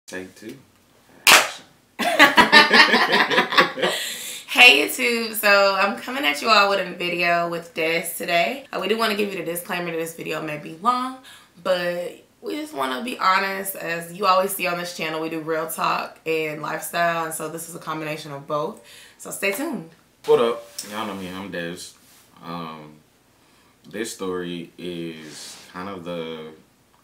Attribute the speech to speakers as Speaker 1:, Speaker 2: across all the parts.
Speaker 1: Take two.
Speaker 2: Hey YouTube, so I'm coming at you all with a video with Des today. We do want to give you the disclaimer that this video may be long, but we just want to be honest. As you always see on this channel, we do real talk and lifestyle, and so this is a combination of both. So stay tuned.
Speaker 1: What up? Y'all know me, I'm Des. This story is kind of the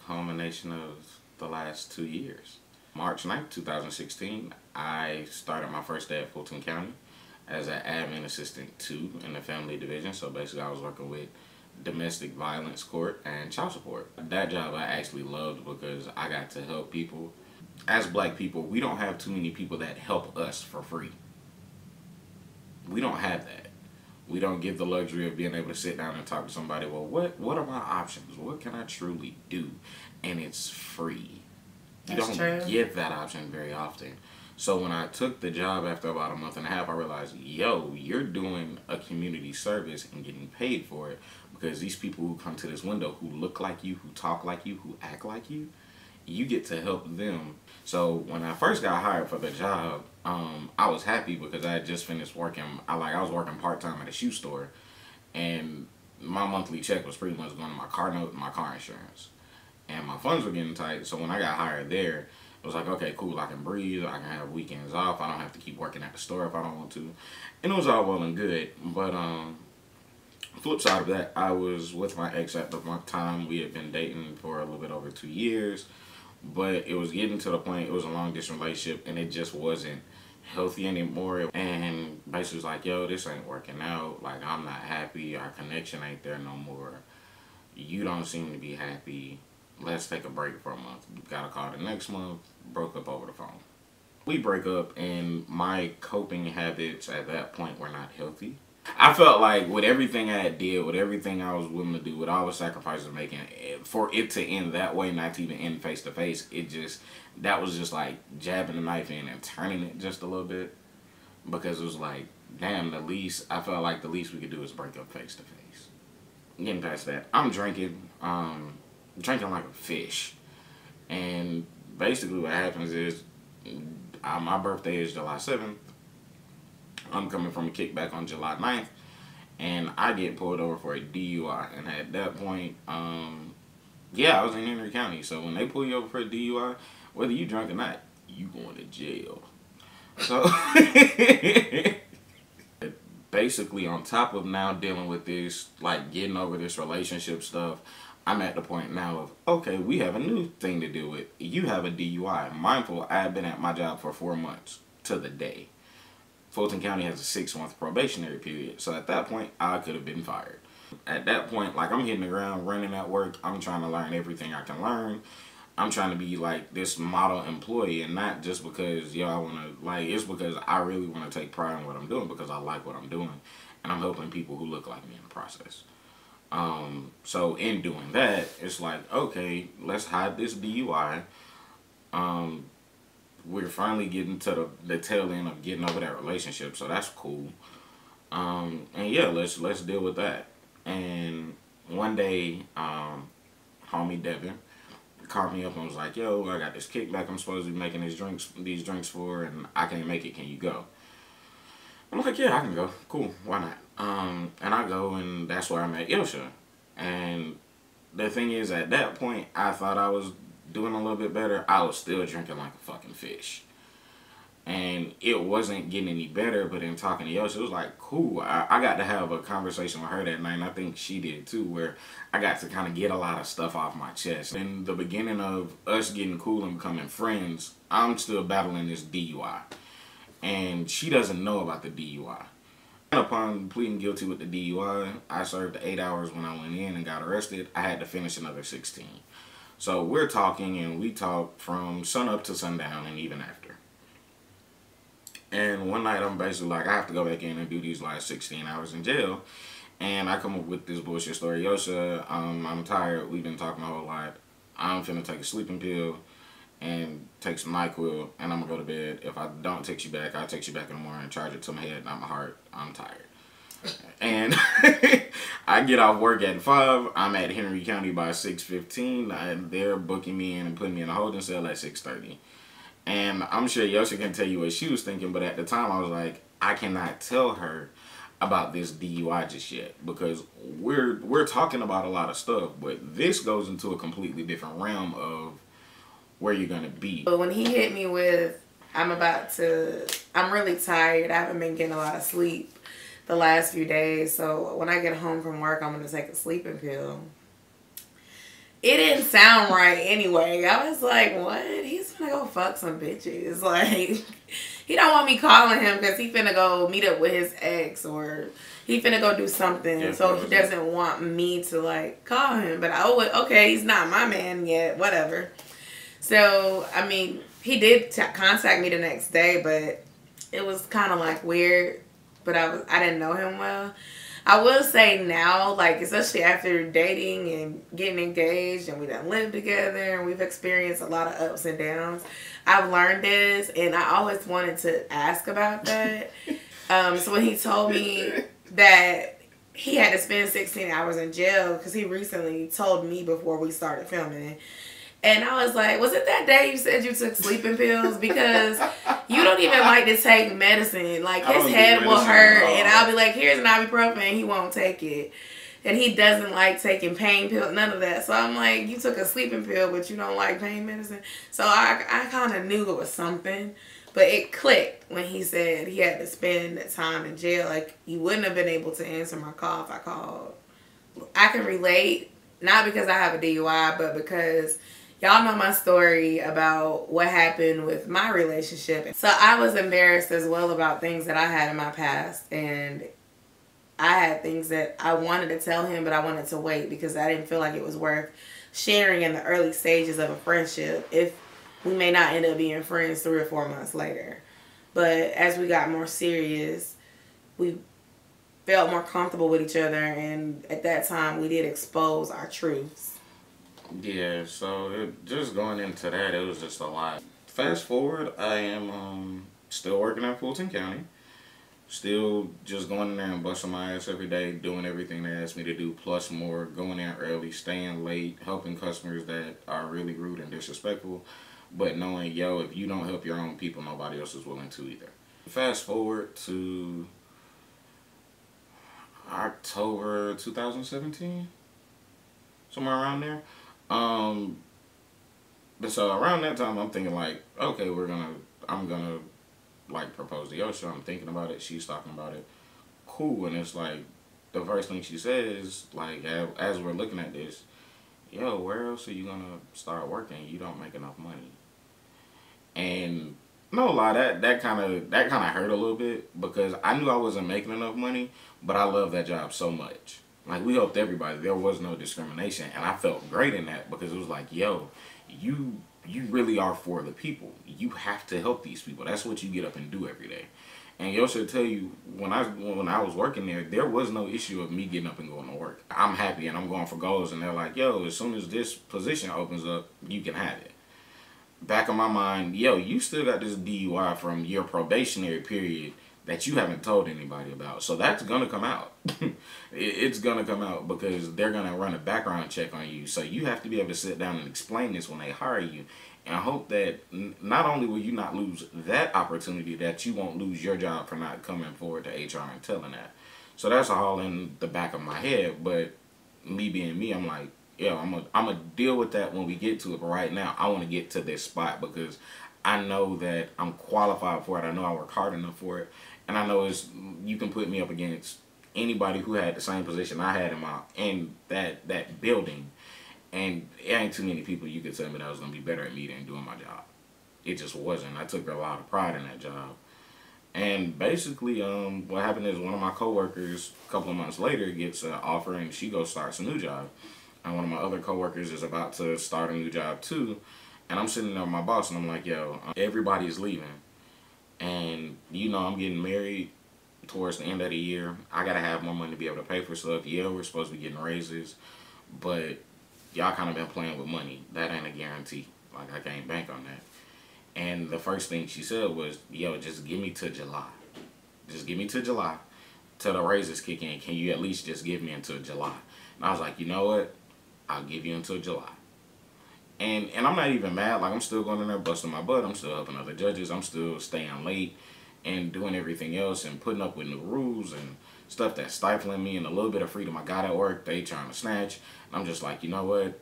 Speaker 1: culmination of the last 2 years. March 9th, 2016, I started my first day at Fulton County as an admin assistant 2 in the family division. So basically I was working with domestic violence court and child support. That job I actually loved because I got to help people. As black people, we don't have too many people that help us for free. We don't have that. We don't get the luxury of being able to sit down and talk to somebody. Well, what are my options? What can I truly do? And it's free. You don't get that option very often. So when I took the job after about a month and a half, I realized, yo, you're doing a community service and getting paid for it, because these people who come to this window who look like you, who talk like you, who act like you get to help them. So when I first got hired for the job, I was happy because I had just finished working. I was working part-time at a shoe store, and my monthly check was pretty much going to my car note and my car insurance. And my funds were getting tight, so when I got hired there, it was like, okay, cool, I can breathe, I can have weekends off, I don't have to keep working at the store if I don't want to. And it was all well and good, but flip side of that, I was with my ex at the time. We had been dating for a little bit over 2 years, but it was getting to the point, it was a long distance relationship, and it just wasn't healthy anymore. And basically was like, yo, this ain't working out, like, I'm not happy, our connection ain't there no more, you don't seem to be happy. Let's take a break for a month. Got a call the next month, broke up over the phone. We break up, and my coping habits at that point were not healthy. I felt like with everything I had did, with everything I was willing to do, with all the sacrifices I'm making, for it to end that way, not to even end face to face, that was just like jabbing the knife in and turning it just a little bit. Because it was like, damn, I felt like the least we could do is break up face to face. Getting past that, I'm drinking like a fish, and basically what happens is my birthday is July 7th. I'm coming from a kickback on July 9th, and I get pulled over for a DUI. And at that point, yeah, I was in Henry County, so when they pull you over for a DUI, whether you drunk or not, you going to jail. So basically, on top of now dealing with this, like getting over this relationship stuff, I'm at the point now of, okay, we have a new thing to deal with. You have a DUI. Mindful, I have been at my job for 4 months to the day. Fulton County has a 6-month probationary period. So at that point, I could have been fired. At that point, like, I'm hitting the ground running at work. I'm trying to learn everything I can learn. I'm trying to be like this model employee, and not just because, yo, I want to, like, it's because I really want to take pride in what I'm doing, because I like what I'm doing. And I'm helping people who look like me in the process. So in doing that, it's like, okay, let's hide this DUI. We're finally getting to the tail end of getting over that relationship, so that's cool. And yeah, let's deal with that. And one day, homie Devin called me up and was like, yo, I got this kickback I'm supposed to be making these drinks for, and I can't make it, can you go? I'm like, yeah, I can go. Cool, why not? And I go, and that's where I met Yosha. And the thing is, at that point, I thought I was doing a little bit better. I was still drinking like a fucking fish. And it wasn't getting any better, but in talking to Yosha, it was like, cool. I got to have a conversation with her that night, and I think she did too, where I got to kind of get a lot of stuff off my chest. In the beginning of us getting cool and becoming friends, I'm still battling this DUI. And she doesn't know about the DUI. Upon pleading guilty with the DUI, I served 8 hours when I went in and got arrested. I had to finish another 16. So we're talking, and we talk from sun up to sundown and even after. And one night I'm basically like, I have to go back in and do these last 16 hours in jail. And I come up with this bullshit story. Yosha, I'm tired. We've been talking a whole lot. I'm finna take a sleeping pill and take some NyQuil, and I'm gonna go to bed. If I don't text you back, I'll text you back in the morning, charge it to my head, not my heart. I'm tired. And I get off work at 5. I'm at Henry County by 6:15. And they're booking me in and putting me in a holding cell at 6:30. And I'm sure Yosha can tell you what she was thinking, but at the time I was like, I cannot tell her about this DUI just yet because we're talking about a lot of stuff, but this goes into a completely different realm of where you're gonna be.
Speaker 2: But when he hit me with, I'm really tired. I haven't been getting a lot of sleep the last few days. So when I get home from work, I'm going to take a sleeping pill. It didn't sound right anyway. I was like, what? He's finna go fuck some bitches. Like, he don't want me calling him because he finna go meet up with his ex or he finna go do something. Yeah, so he doesn't want me to, like, call him. But okay, he's not my man yet. Whatever. So, I mean, he did contact me the next day, but it was kind of, like, weird. But I didn't know him well. I will say now, like, especially after dating and getting engaged and we done lived together and we've experienced a lot of ups and downs, I've learned this and I always wanted to ask about that. So when he told me that he had to spend 16 hours in jail because he recently told me before we started filming. And I was like, was it that day you said you took sleeping pills? Because you don't even like to take medicine. Like, his head will hurt, and I'll be like, here's an ibuprofen, and he won't take it. And he doesn't like taking pain pills, none of that. So I'm like, you took a sleeping pill, but you don't like pain medicine? So I kind of knew it was something. But it clicked when he said he had to spend time in jail. Like, you wouldn't have been able to answer my call if I called. I can relate, not because I have a DUI, but because y'all know my story about what happened with my relationship. So I was embarrassed as well about things that I had in my past. And I had things that I wanted to tell him, but I wanted to wait because I didn't feel like it was worth sharing in the early stages of a friendship if we may not end up being friends 3 or 4 months later. But as we got more serious, we felt more comfortable with each other. And at that time, we did expose our truths.
Speaker 1: Yeah, so just going into that, it was just a lot. Fast forward, I am still working at Fulton County. Still just going in there and busting my ass every day, doing everything they asked me to do, plus more, going in early, staying late, helping customers that are really rude and disrespectful, but knowing, yo, if you don't help your own people, nobody else is willing to either. Fast forward to October 2017, somewhere around there. But so around that time, I'm thinking like, okay, I'm gonna like propose to Yosha. I'm thinking about it. She's talking about it. Cool. And it's like, the first thing she says, like, as we're looking at this, yo, where else are you gonna start working? You don't make enough money. And no lie, that kind of hurt a little bit because I knew I wasn't making enough money, but I love that job so much. Like, we helped everybody. There was no discrimination. And I felt great in that because it was like, yo, you really are for the people. You have to help these people. That's what you get up and do every day. And Yosha will tell you, when I was working there was no issue of me getting up and going to work. I'm happy and I'm going for goals. And they're like, yo, as soon as this position opens up, you can have it. Back in my mind, yo, you still got this DUI from your probationary period that you haven't told anybody about. So that's going to come out. It's going to come out because they're going to run a background check on you. So you have to be able to sit down and explain this when they hire you. And I hope that not only will you not lose that opportunity, that you won't lose your job for not coming forward to HR and telling that. So that's all in the back of my head. But me being me, I'm like, yo, I'm going to deal with that when we get to it. But right now, I want to get to this spot because I know that I'm qualified for it. I know I work hard enough for it. And I know you can put me up against anybody who had the same position I had in that building. And it ain't too many people you could tell me that was going to be better at me than doing my job. It just wasn't. I took a lot of pride in that job. And basically, what happened is one of my coworkers, a couple of months later, gets an offer and she goes starts a new job. And one of my other coworkers is about to start a new job too. And I'm sitting there with my boss and I'm like, yo, everybody's leaving. And you know I'm getting married towards the end of the year. I gotta have more money to be able to pay for stuff. Yeah, we're supposed to be getting raises, but y'all kind of been playing with money. That ain't a guarantee. Like, I can't bank on that. And the first thing she said was, yo, just give me to July. Just give me to July till the raises kick in. Can you at least just give me until July? And I was like, you know what? I'll give you until July. And I'm not even mad. Like, I'm still going in there busting my butt. I'm still helping other judges. I'm still staying late and doing everything else and putting up with new rules and stuff that's stifling me and a little bit of freedom I got at work. They trying to snatch. And I'm just like, you know what?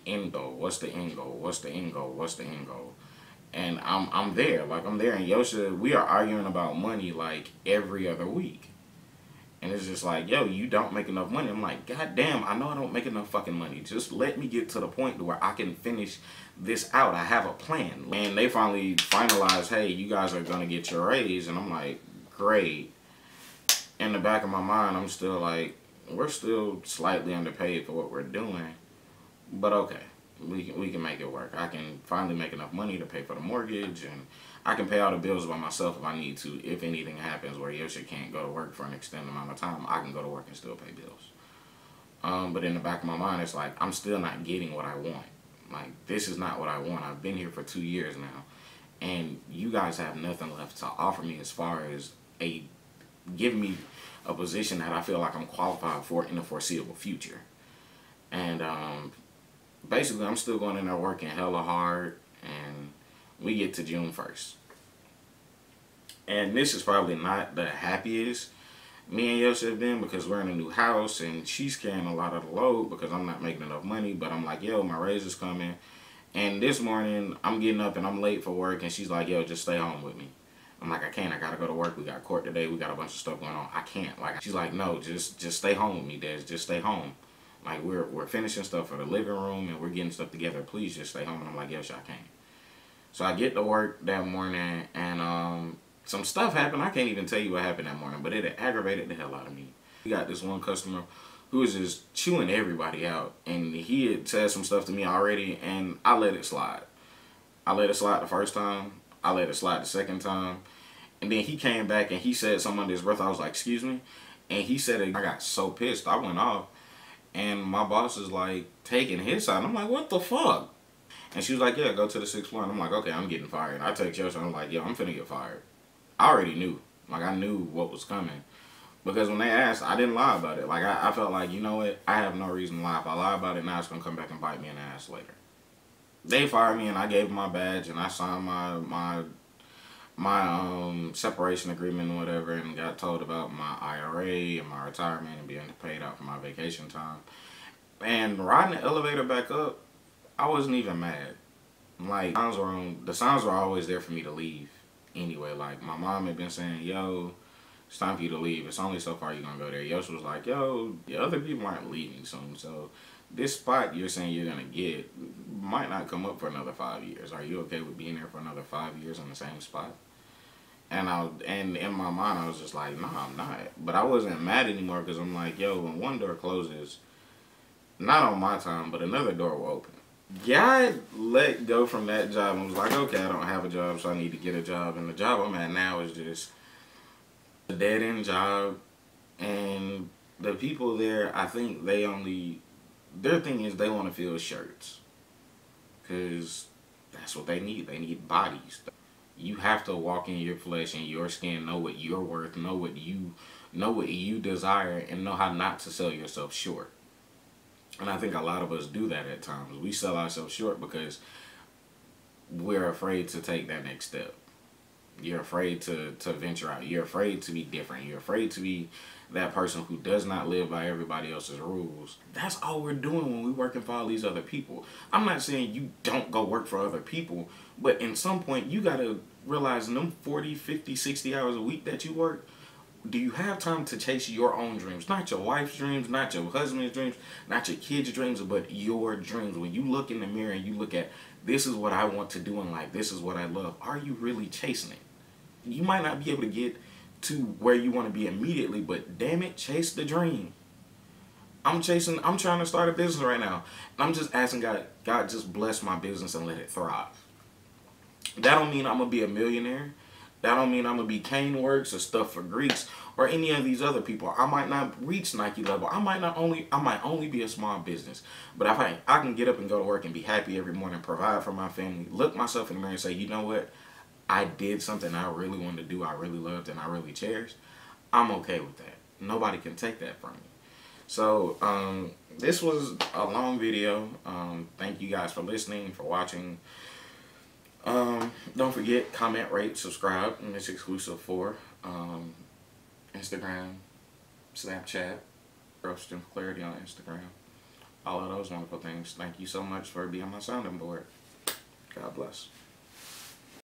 Speaker 1: End goal. What's the end goal? What's the end goal? What's the end goal? And I'm there. Like, I'm there. And Yosha, we are arguing about money like every other week. And it's just like, yo, you don't make enough money. I'm like, God damn, I know I don't make enough fucking money. Just let me get to the point where I can finish this out. I have a plan. And they finally finalized, hey, you guys are going to get your raise. And I'm like, great. In the back of my mind, I'm still like, we're still slightly underpaid for what we're doing. But okay, we can make it work. I can finally make enough money to pay for the mortgage, and I can pay all the bills by myself if I need to. If anything happens where Yosha can't go to work for an extended amount of time, I can go to work and still pay bills. But in the back of my mind, it's like, I'm still not getting what I want. Like, this is not what I want. I've been here for 2 years now, and you guys have nothing left to offer me as far as giving me a position that I feel like I'm qualified for in the foreseeable future. And basically, I'm still going in there working hella hard, and we get to June 1st. And this is probably not the happiest me and Yosha have been, because we're in a new house, and she's carrying a lot of the load because I'm not making enough money. But I'm like, yo, my raise is coming. And this morning, I'm getting up, and I'm late for work, and she's like, yo, just stay home with me. I'm like, I can't. I got to go to work. We got court today. We got a bunch of stuff going on. I can't. Like, she's like, no, just stay home with me, Des. Just stay home. Like, we're finishing stuff for the living room, and we're getting stuff together. Please just stay home. And I'm like, yes, I can't. So I get to work that morning, and some stuff happened. I can't even tell you what happened that morning, but it aggravated the hell out of me. We got this one customer who was just chewing everybody out, and he had said some stuff to me already, and I let it slide. I let it slide the first time. I let it slide the second time. And then he came back, and he said something under his breath. I was like, excuse me? And he said it. I got so pissed. I went off. And my boss is like taking his side. I'm like, what the fuck? And she was like, yeah, go to the 6th floor. And I'm like, okay, I'm getting fired. I text Yosha. I'm like, yo, I'm finna get fired. I already knew. Like, I knew what was coming. Because when they asked, I didn't lie about it. Like, I felt like, you know what? I have no reason to lie. If I lie about it now, it's going to come back and bite me in the ass later. They fired me, and I gave them my badge, and I signed my separation agreement and whatever, and got told about my IRA and my retirement and being paid out for my vacation time. And riding the elevator back up, I wasn't even mad. Like, the signs were always there for me to leave anyway. Like, my mom had been saying, yo, it's time for you to leave. It's only so far you're going to go there. Yosha was like, yo, the other people aren't leaving soon, so this spot you're saying you're going to get might not come up for another 5 years. Are you okay with being there for another 5 years on the same spot? And in my mind, I was just like, nah, I'm not. But I wasn't mad anymore, because I'm like, yo, when one door closes, not on my time, but another door will open. God let go from that job and was like, okay, I don't have a job, so I need to get a job. And the job I'm at now is just a dead-end job. And the people there, I think their thing is they want to fill shirts. Because that's what they need. They need bodies. You have to walk in your flesh and your skin, know what you're worth, know what you desire, and know how not to sell yourself short. And I think a lot of us do that at times. We sell ourselves short because we're afraid to take that next step. You're afraid to venture out. You're afraid to be different. You're afraid to be that person who does not live by everybody else's rules. That's all we're doing when we're working for all these other people. I'm not saying you don't go work for other people, but in some point you got to realize in them 40, 50, 60 hours a week that you work, do you have time to chase your own dreams? Not your wife's dreams, not your husband's dreams, not your kids' dreams, but your dreams. When you look in the mirror and you look at, this is what I want to do in life, this is what I love, are you really chasing it? You might not be able to get to where you want to be immediately, but damn it, chase the dream. I'm trying to start a business right now. And I'm just asking God just bless my business and let it thrive. That don't mean I'm going to be a millionaire. That don't mean I'm going to be Kane Works or Stuff for Greeks or any of these other people. I might not reach Nike level. I might only be a small business. But if I can get up and go to work and be happy every morning, provide for my family, look myself in the mirror and say, you know what? I did something I really wanted to do, I really loved, and I really cherished. I'm okay with that. Nobody can take that from me. So, this was a long video. Thank you guys for listening, for watching. Don't forget, comment, rate, subscribe, and it's exclusive for Instagram, Snapchat, Growth and Clarity on Instagram. All of those wonderful things. Thank you so much for being my sounding board. God bless.